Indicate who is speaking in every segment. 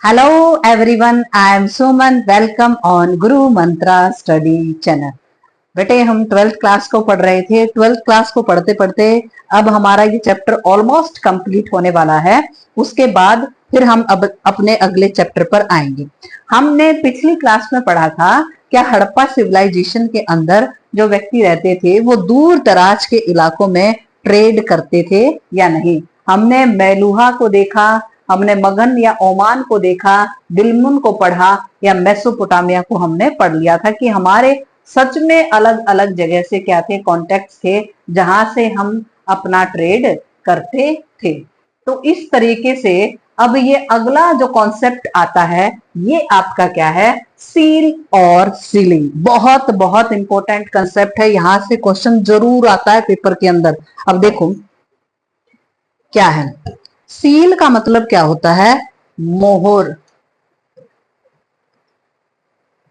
Speaker 1: Hello everyone, I am Suman. Welcome on Guru Mantra Study Channel. बेटे हम 12th class को पढ़ रहे थे। 12th क्लास को पढ़ते पढ़ते अब हमारा ये चैप्टर ऑलमोस्ट कंप्लीट होने वाला है। उसके बाद फिर हम अब अपने अगले चैप्टर पर आएंगे। हमने पिछली क्लास में पढ़ा था क्या हड़प्पा सिविलाइजेशन के अंदर जो व्यक्ति रहते थे वो दूर दराज के इलाकों में ट्रेड करते थे या नहीं। हमने मेलुहा को देखा, हमने मगन या ओमान को देखा, दिलमुन को पढ़ा या मेसोपोटामिया को हमने पढ़ लिया था कि हमारे सच में अलग अलग जगह से क्या थे, कॉन्टेक्ट थे जहां से हम अपना ट्रेड करते थे। तो इस तरीके से अब ये अगला जो कॉन्सेप्ट आता है ये आपका क्या है, सील और सीलिंग। बहुत बहुत इंपॉर्टेंट कंसेप्ट है, यहां से क्वेश्चन जरूर आता है पेपर के अंदर। अब देखो क्या है, सील का मतलब क्या होता है, मोहर,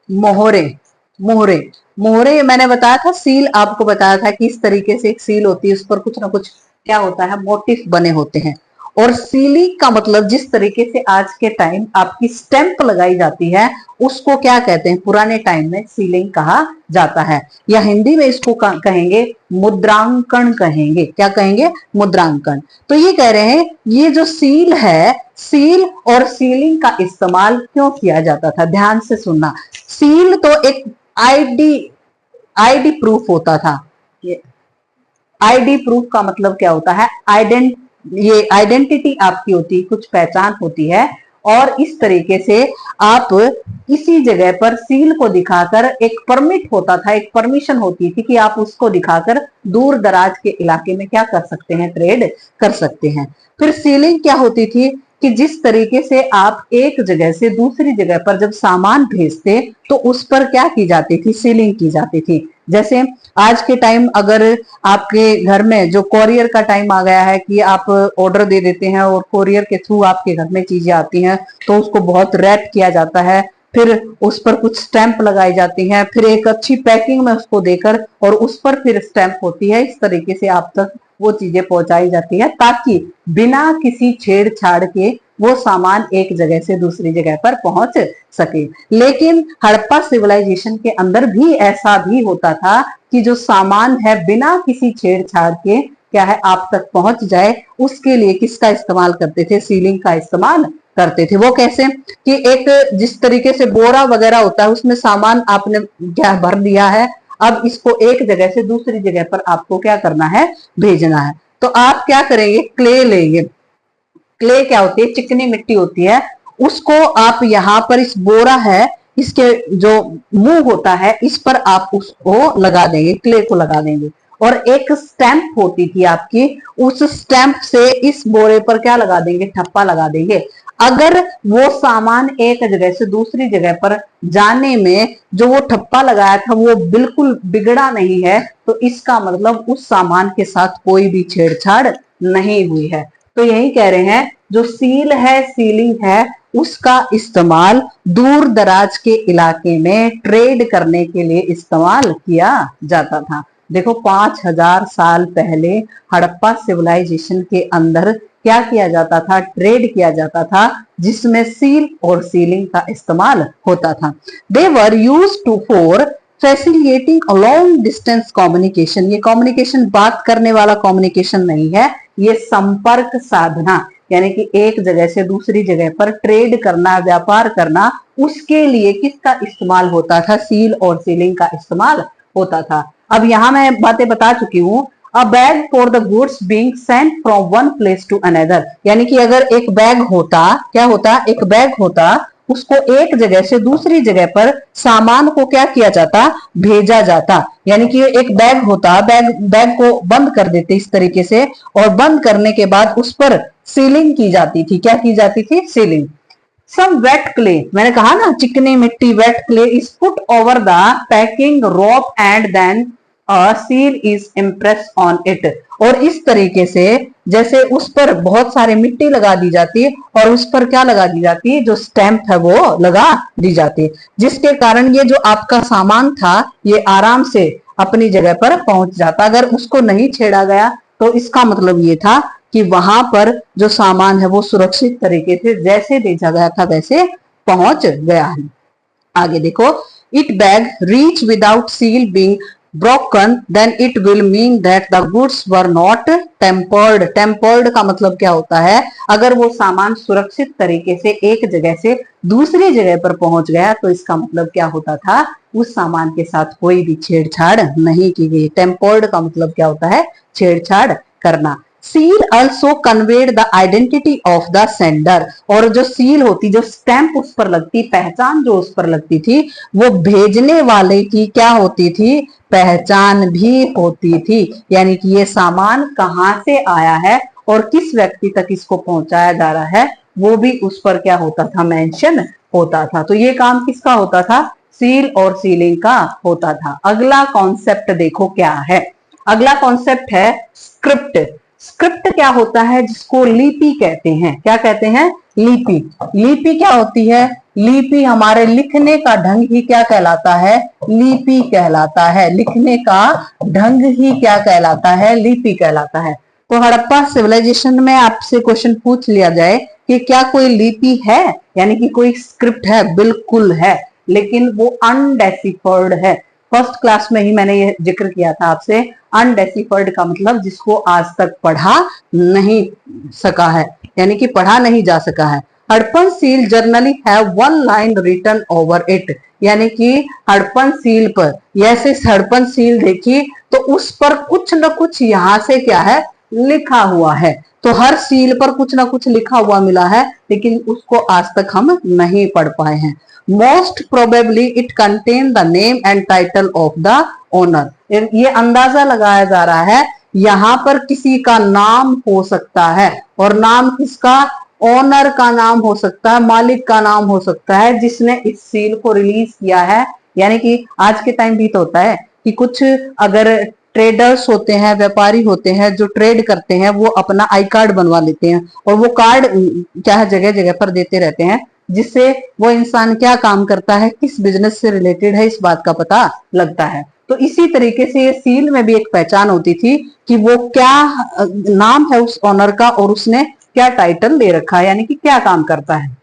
Speaker 1: मोहरे, मोहरे, मोहरे मैंने बताया था। सील आपको बताया था कि इस तरीके से एक सील होती है, उस पर कुछ ना कुछ क्या होता है, मोटिफ बने होते हैं। और सीलिंग का मतलब जिस तरीके से आज के टाइम आपकी स्टैंप लगाई जाती है उसको क्या कहते हैं, पुराने टाइम में सीलिंग कहा जाता है, या हिंदी में इसको कहेंगे मुद्रांकन कहेंगे। क्या कहेंगे, मुद्रांकन। तो ये कह रहे हैं ये जो सील है, सील और सीलिंग का इस्तेमाल क्यों किया जाता था, ध्यान से सुनना। सील तो एक आईडी प्रूफ होता था। ये आईडी प्रूफ का मतलब क्या होता है, ये आइडेंटिटी आपकी होती है, कुछ पहचान होती है। और इस तरीके से आप इसी जगह पर सील को दिखाकर एक परमिट होता था, एक परमिशन होती थी कि आप उसको दिखाकर दूर दराज के इलाके में क्या कर सकते हैं, ट्रेड कर सकते हैं। फिर सीलिंग क्या होती थी कि जिस तरीके से आप एक जगह से दूसरी जगह पर जब सामान भेजते तो उस पर क्या की जाती थी, सीलिंग की जाती थी। जैसे आज के टाइम अगर आपके घर में जो कोरियर का टाइम आ गया है कि आप ऑर्डर दे देते हैं और कोरियर के थ्रू आपके घर में चीजें आती हैं, तो उसको बहुत रैप किया जाता है, फिर उस पर कुछ स्टैंप लगाई जाती हैं, फिर एक अच्छी पैकिंग में उसको देकर और उस पर फिर स्टैंप होती है। इस तरीके से आप तक वो चीजें पहुंचाई जाती है ताकि बिना किसी छेड़छाड़ के वो सामान एक जगह से दूसरी जगह पर पहुंच सके। लेकिन हड़प्पा सिविलाइजेशन के अंदर भी ऐसा भी होता था कि जो सामान है बिना किसी छेड़छाड़ के क्या है आप तक पहुंच जाए, उसके लिए किसका इस्तेमाल करते थे, सीलिंग का इस्तेमाल करते थे। वो कैसे कि एक जिस तरीके से बोरा वगैरह होता है उसमें सामान आपने क्या भर दिया है, अब इसको एक जगह से दूसरी जगह पर आपको क्या करना है, भेजना है। तो आप क्या करेंगे, क्ले लेंगे। क्ले क्या होती है, चिकनी मिट्टी होती है, उसको आप यहाँ पर इस बोरा है इसके जो मुंह होता है इस पर आप उसको लगा देंगे, क्ले को लगा देंगे। और एक स्टैंप होती थी आपकी, उस स्टैंप से इस बोरे पर क्या लगा देंगे, ठप्पा लगा देंगे। अगर वो सामान एक जगह से दूसरी जगह पर जाने में जो वो ठप्पा लगाया था वो बिल्कुल बिगड़ा नहीं है, तो इसका मतलब उस सामान के साथ कोई भी छेड़छाड़ नहीं हुई है। तो यही कह रहे हैं जो सील है, सीलिंग है, उसका इस्तेमाल दूर दराज के इलाके में ट्रेड करने के लिए इस्तेमाल किया जाता था। देखो 5000 साल पहले हड़प्पा सिविलाइजेशन के अंदर क्या किया जाता था, ट्रेड किया जाता था जिसमें सील और सीलिंग का इस्तेमाल होता था। They were used to for facilitating long distance communication. ये कम्युनिकेशन बात करने वाला कम्युनिकेशन नहीं है, ये संपर्क साधना, यानी कि एक जगह से दूसरी जगह पर ट्रेड करना, व्यापार करना, उसके लिए किसका इस्तेमाल होता था, सील और सीलिंग का इस्तेमाल होता था। अब यहां मैं बातें बता चुकी हूं। A bag for the goods being sent from one place to another, यानी कि अगर एक बैग होता, क्या होता, एक बैग होता, उसको एक जगह से दूसरी जगह पर सामान को क्या किया जाता, भेजा जाता। यानी कि एक बैग होता, बैग को बंद कर देते इस तरीके से, और बंद करने के बाद उस पर सीलिंग की जाती थी। क्या की जाती थी, सीलिंग। सम वेट क्ले, मैंने कहा ना चिकनी मिट्टी, wet clay is put over the packing rope and then seal is impress on it. और इस तरीके से जैसे उस पर बहुत सारी मिट्टी लगा दी जाती है और उस पर क्या लगा दी जाती है, जो स्टैंप है वो लगा दी जाती है, जिसके कारण ये जो आपका सामान था ये आराम से अपनी जगह पर पहुंच जाता। अगर उसको नहीं छेड़ा गया तो इसका मतलब ये था कि वहां पर जो सामान है वो सुरक्षित तरीके से जैसे भेजा गया था वैसे पहुंच गया है। आगे देखो, it bag reach without seal being broken then it will mean that the goods were not tempered। Tempered का मतलब क्या होता है, अगर वो सामान सुरक्षित तरीके से एक जगह से दूसरी जगह पर पहुंच गया तो इसका मतलब क्या होता था, उस सामान के साथ कोई भी छेड़छाड़ नहीं की गई। टेम्पर्ड का मतलब क्या होता है, छेड़छाड़ करना। Seal also conveyed the identity of the sender. और जो सील होती, जो स्टैंप उस पर लगती, पहचान जो उस पर लगती थी, वो भेजने वाले की क्या होती थी, पहचान भी होती थी। यानी कि ये सामान कहां से आया है और किस व्यक्ति तक इसको पहुंचाया जा रहा है, वो भी उस पर क्या होता था, मेंशन होता था। तो ये काम किसका होता था, सील और सीलिंग का होता था। अगला कॉन्सेप्ट देखो क्या है, अगला कॉन्सेप्ट है स्क्रिप्ट। स्क्रिप्ट क्या होता है, जिसको लिपि कहते हैं। क्या कहते हैं, लिपि। लिपि क्या होती है, लिपि हमारे लिखने का ढंग ही क्या कहलाता है, लिपि कहलाता है। लिखने का ढंग ही क्या कहलाता है, लिपि कहलाता है। तो हड़प्पा सिविलाइजेशन में आपसे क्वेश्चन पूछ लिया जाए कि क्या कोई लिपि है, यानी कि कोई स्क्रिप्ट है, बिल्कुल है, लेकिन वो अनडेसिफर्ड है। फर्स्ट क्लास में ही मैंने ये जिक्र किया था आपसे, अनडेसिफर्ड का मतलब जिसको आज तक पढ़ा नहीं सका है, यानी कि पढ़ा नहीं जा सका है। Harappan seal generally have one line written over it. यानी कि हड़प्पन सील पर, जैसे हड़प्पन सील देखी तो उस पर कुछ न कुछ यहां से क्या है, लिखा हुआ है। तो हर सील पर कुछ ना कुछ लिखा हुआ मिला है, लेकिन उसको आज तक हम नहीं पढ़ पाए हैं। Most probably it contain the name and title of the owner. ये अंदाजा लगाया जा रहा है, यहाँ पर किसी का नाम हो सकता है, और नाम किसका, ओनर का नाम हो सकता है, मालिक का नाम हो सकता है, जिसने इस सील को रिलीज किया है। यानी कि आज के टाइम भी तो होता है कि कुछ अगर ट्रेडर्स होते हैं, व्यापारी होते हैं जो ट्रेड करते हैं, वो अपना आई कार्ड बनवा लेते हैं, और वो कार्ड क्या है, जगह जगह पर देते रहते हैं, जिससे वो इंसान क्या काम करता है, किस बिजनेस से रिलेटेड है, इस बात का पता लगता है। तो इसी तरीके से ये सील में भी एक पहचान होती थी कि वो क्या नाम है उस ऑनर का और उसने क्या टाइटल दे रखा है, यानी कि क्या काम करता है।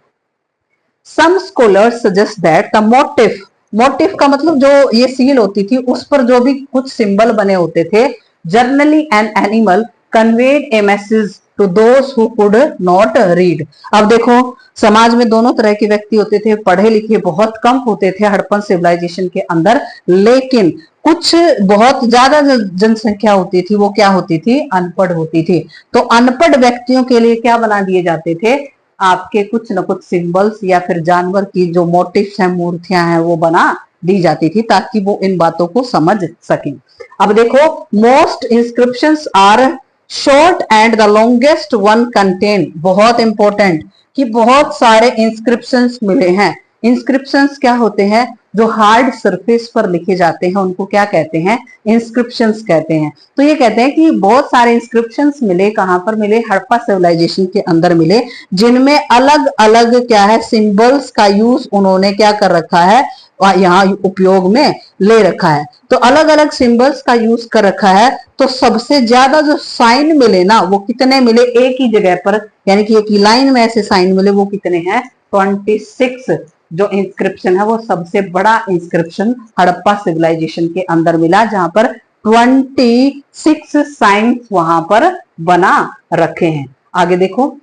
Speaker 1: Some scholars suggest that the motive, motive का मतलब जो ये सील होती थी उस पर जो भी कुछ सिंबल बने होते थे, generally an animal conveyed a message to those who could not read. अब देखो, समाज में दोनों तरह के व्यक्ति होते थे, पढ़े लिखे बहुत कम होते थे हड़प्पन सिविलाइजेशन के अंदर, लेकिन कुछ बहुत ज्यादा जनसंख्या होती थी, वो क्या होती थी, अनपढ़ होती थी। तो अनपढ़ व्यक्तियों के लिए क्या बना दिए जाते थे, आपके कुछ न कुछ सिंबल्स या फिर जानवर की जो मोटिव्स हैं, मूर्तियां हैं, वो बना दी जाती थी ताकि वो इन बातों को समझ सकें। अब देखो, most inscriptions are short and the longest one contain, बहुत इंपॉर्टेंट, कि बहुत सारे इंस्क्रिप्शंस मिले हैं। इंस्क्रिप्शंस क्या होते हैं, जो हार्ड सरफेस पर लिखे जाते हैं उनको क्या कहते हैं, इंस्क्रिप्शंस कहते हैं। तो ये कहते हैं कि बहुत सारे इंस्क्रिप्शंस मिले, कहां पर मिले, हड़प्पा सिविलाइजेशन के अंदर मिले, जिनमें अलग अलग क्या है, सिंबल्स का यूज उन्होंने क्या कर रखा है, यहाँ उपयोग में ले रखा है। तो अलग अलग सिंबल्स का यूज कर रखा है। तो सबसे ज्यादा जो साइन मिले ना, वो कितने मिले, एक ही जगह पर, यानी कि एक ही लाइन में ऐसे साइन मिले, वो कितने हैं, 26 जो इंस्क्रिप्शन है, वो सबसे बड़ा इंस्क्रिप्शन हड़प्पा सिविलाइजेशन के अंदर मिला, जहां पर 26 साइंस वहां पर बना रखे हैं। आगे देखो,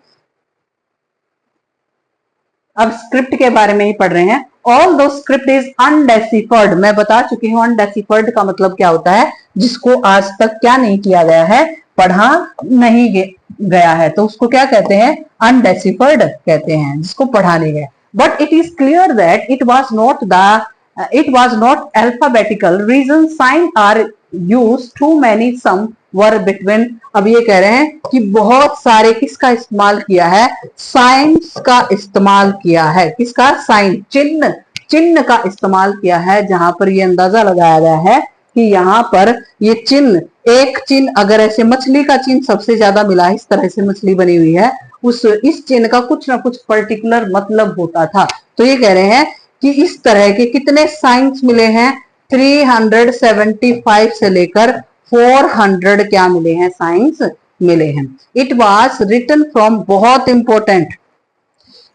Speaker 1: अब स्क्रिप्ट के बारे में ही पढ़ रहे हैं। ऑल दो स्क्रिप्ट इज अनडेसिफर्ड, मैं बता चुकी हूं अनडेसिफर्ड का मतलब क्या होता है, जिसको आज तक क्या नहीं किया गया है, पढ़ा नहीं गया है, तो उसको क्या कहते हैं, अनडेसिफर्ड कहते हैं, जिसको पढ़ा नहीं गया। But it is clear that it was not alphabetical. Reason sign are used. Too many some were between. अब ये कह रहे हैं कि बहुत सारे किसका इस्तेमाल किया है, साइंस का इस्तेमाल किया है। किसका, साइन, चिन्ह, चिन्ह का इस्तेमाल किया है, जहां पर ये अंदाजा लगाया गया है कि यहाँ पर ये चिन्ह, एक चिन्ह अगर ऐसे मछली का चिन्ह सबसे ज्यादा मिला है, इस तरह से मछली बनी हुई है, इस चिन्ह का कुछ ना कुछ पर्टिकुलर मतलब होता था। तो ये कह रहे हैं कि इस तरह के कितने साइंस मिले हैं, 375 से लेकर 400 क्या मिले हैं, साइंस मिले हैं। इट वॉज रिटन फ्रॉम, बहुत इंपॉर्टेंट,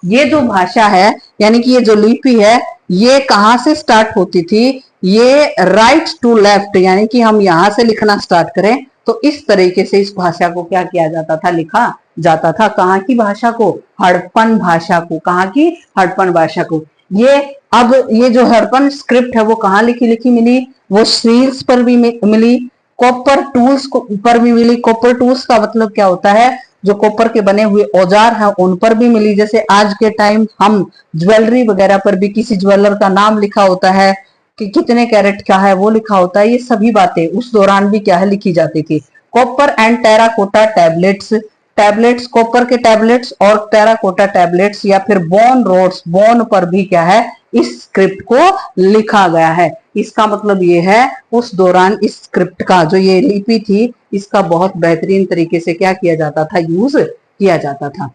Speaker 1: ये जो भाषा है यानी कि ये जो लिपि है ये कहां से स्टार्ट होती थी, ये राइट टू लेफ्ट, यानी कि हम यहां से लिखना स्टार्ट करें तो इस तरीके से इस भाषा को क्या किया जाता था, लिखा जाता था। कहाँ की भाषा को, हड़प्पन भाषा को, कहाँ की, हड़प्पन भाषा को। ये अब ये जो हड़प्पन स्क्रिप्ट है वो कहाँ लिखी मिली, वो सील्स पर भी मिली, कॉपर टूल्स पर भी मिली। कॉपर टूल्स का मतलब क्या होता है, जो कॉपर के बने हुए औजार हैं उन पर भी मिली। जैसे आज के टाइम हम ज्वेलरी वगैरह पर भी किसी ज्वेलर का नाम लिखा होता है कि कितने कैरेट क्या है वो लिखा होता है, ये सभी बातें उस दौरान भी क्या है लिखी जाती थी। Copper and terracotta tablets, tablets copper के टैबलेट्स और टेराकोटा टैबलेट्स या फिर बोन रोड्स, बोन पर भी क्या है इस स्क्रिप्ट को लिखा गया है। इसका मतलब ये है उस दौरान इस स्क्रिप्ट का जो ये लिपि थी इसका बहुत बेहतरीन तरीके से क्या किया जाता था, यूज किया जाता था।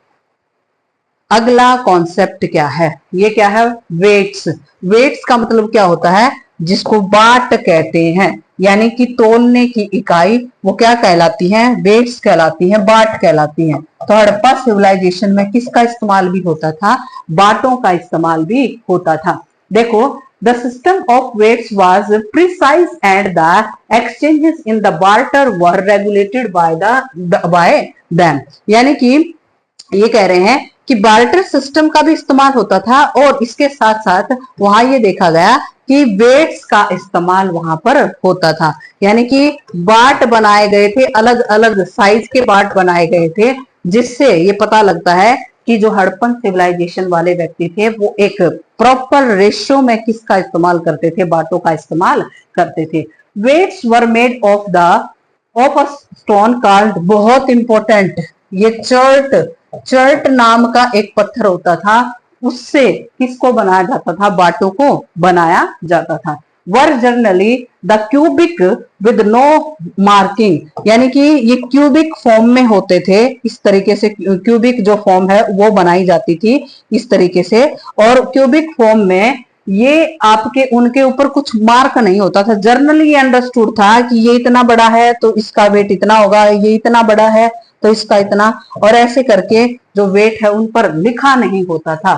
Speaker 1: अगला कॉन्सेप्ट क्या है, ये क्या है, वेट्स। वेट्स का मतलब क्या होता है, जिसको बाट कहते हैं, यानी कि तोलने की इकाई वो क्या कहलाती है, वेट्स कहलाती है, बाट कहलाती है। तो हड़प्पा सिविलाइजेशन में किसका इस्तेमाल भी होता था, बाटों का इस्तेमाल भी होता था। देखो, the system of weights was precise and the exchanges in the barter were regulated by them, यानी कि ये कह रहे हैं कि बार्टर सिस्टम का भी इस्तेमाल होता था और इसके साथ साथ वहां ये देखा गया कि वेट्स का इस्तेमाल वहां पर होता था, यानी कि बाट बनाए गए थे, अलग अलग साइज के बाट बनाए गए थे, जिससे ये पता लगता है कि जो हड़प्पन सिविलाइजेशन वाले व्यक्ति थे वो एक प्रॉपर रेशियो में किसका इस्तेमाल करते थे, बाटों का इस्तेमाल करते थे। Weights were made of a stone called, बहुत इंपॉर्टेंट, ये चर्ट नाम का एक पत्थर होता था, उससे किसको बनाया जाता था, बाटों को बनाया जाता था। Were generally the cubic with no marking, यानी कि ये क्यूबिक फॉर्म में होते थे, इस तरीके से क्यूबिक जो फॉर्म है वो बनाई जाती थी इस तरीके से। और क्यूबिक फॉर्म में ये आपके उनके ऊपर कुछ मार्क नहीं होता था, जर्नली ये अंडरस्टूड था कि ये इतना बड़ा है तो इसका वेट इतना होगा, ये इतना बड़ा है तो इसका इतना, और ऐसे करके जो वेट है उन पर लिखा नहीं होता था।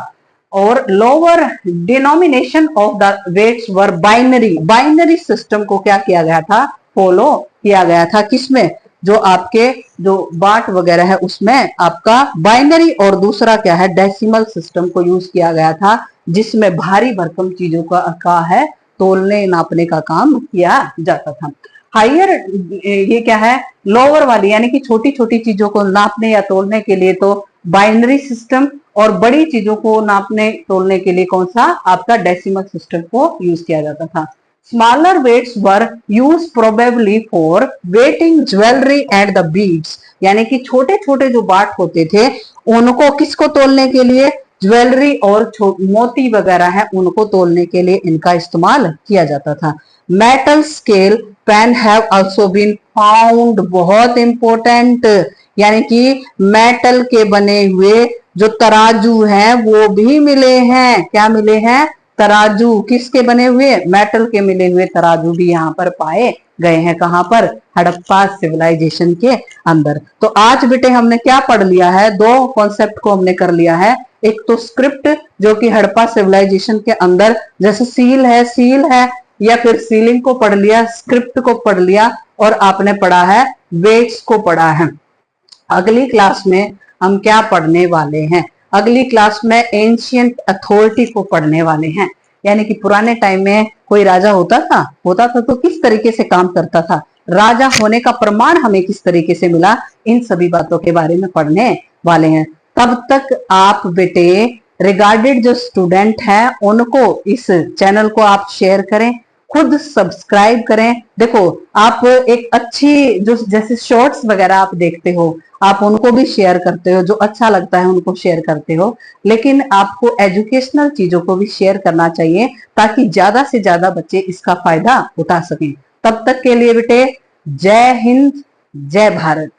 Speaker 1: और lower denomination of the weights were binary, binary system को क्या किया गया था, फॉलो किया गया था, किसमें, जो आपके जो बाट वगैरह है उसमें आपका बाइनरी, और दूसरा क्या है, डेसिमल सिस्टम को यूज किया गया था, जिसमें भारी भरकम चीजों का है तोलने नापने का काम किया जाता था। हायर ये क्या है, लोअर वाली, यानी कि छोटी छोटी चीजों को नापने या तोलने के लिए तो बाइनरी सिस्टम, और बड़ी चीजों को नापने तोलने के लिए कौन सा, आपका डेसिमल सिस्टम को यूज किया जाता था। Smaller weights were use probably for weighing jewellery and the beads, यानी कि छोटे छोटे जो बाट होते थे उनको किसको तोलने के लिए, ज्वेलरी और मोती वगैरह है उनको तोलने के लिए इनका इस्तेमाल किया जाता था। Metal scale pan have also been found, बहुत इंपॉर्टेंट, यानी कि मेटल के बने हुए जो तराजू हैं वो भी मिले हैं, क्या मिले हैं, तराजू, किसके बने हुए, मेटल के मिले हुए तराजू भी यहाँ पर पाए गए हैं, कहां पर, हड़प्पा सिविलाइजेशन के अंदर। तो आज बेटे हमने क्या पढ़ लिया है, दो कॉन्सेप्ट को हमने कर लिया है, एक तो स्क्रिप्ट जो कि हड़प्पा सिविलाइजेशन के अंदर, जैसे सील है या फिर सीलिंग को पढ़ लिया, स्क्रिप्ट को पढ़ लिया, और आपने पढ़ा है वेट्स को पढ़ा है। अगली क्लास में हम क्या पढ़ने वाले हैं, अगली क्लास में एंशियंट अथॉरिटी को पढ़ने वाले हैं, यानी कि पुराने टाइम में कोई राजा होता था तो किस तरीके से काम करता था, राजा होने का प्रमाण हमें किस तरीके से मिला, इन सभी बातों के बारे में पढ़ने वाले हैं। तब तक आप बेटे रिगार्डेड जो स्टूडेंट हैं उनको इस चैनल को आप शेयर करें, खुद सब्सक्राइब करें। देखो, आप एक अच्छी जो जैसे शॉर्ट्स वगैरह आप देखते हो आप उनको भी शेयर करते हो, जो अच्छा लगता है उनको शेयर करते हो, लेकिन आपको एजुकेशनल चीजों को भी शेयर करना चाहिए ताकि ज्यादा से ज्यादा बच्चे इसका फायदा उठा सकें। तब तक के लिए बेटे जय हिंद, जय भारत।